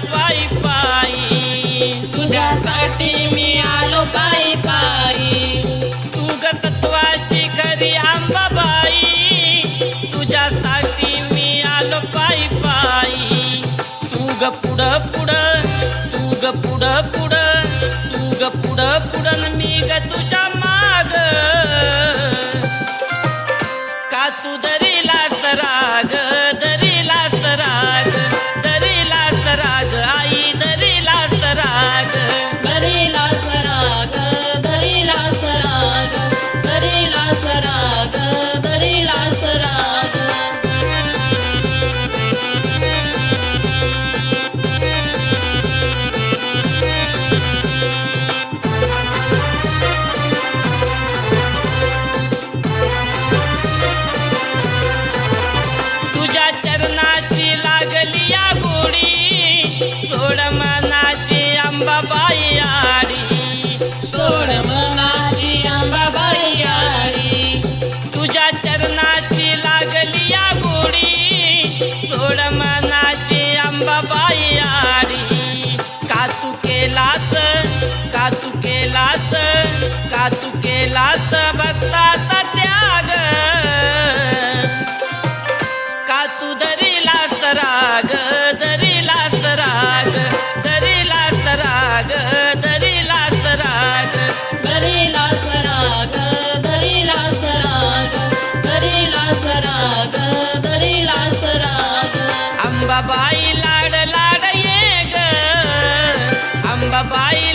पायी पायी, तुझ्यासाठी मी आलो पायी पायी, तू ग सत्वाची खरी अंबाबाई, तुझ्यासाठी मी आलो पायी पायी, तू ग पुढं पुढं, तू ग पुढं पुढं, तू ग पुढं पुढं न मी ग तुझ्या माग, का तू दरीलास राग, दरीलास राग, दरीलास राग आई, दरीलास राग, दरीला सराग, दरीला सराग, दरीला सराग, दरीला सराग. तुझ्या चरणाची लागली या गोडी, सोड मनाची अंबाबाई आडी, सोड मनाची अंबाबाई आडी, तुझ्या चरणाची लागली या गोडी, सोड मनाची अंबाबाई आडी, का तू केलास, का तू केलास, का तू केलास भक्ताचा त्याग, का तू दरीलास राग, दरीलास राग, दरीलास राग, दरीलास राग, दरीला सराग, दरीला सराग, दरीला सराग, दरीला सराग. अंबाबाई लाड लाड ये ग, अंबाबाई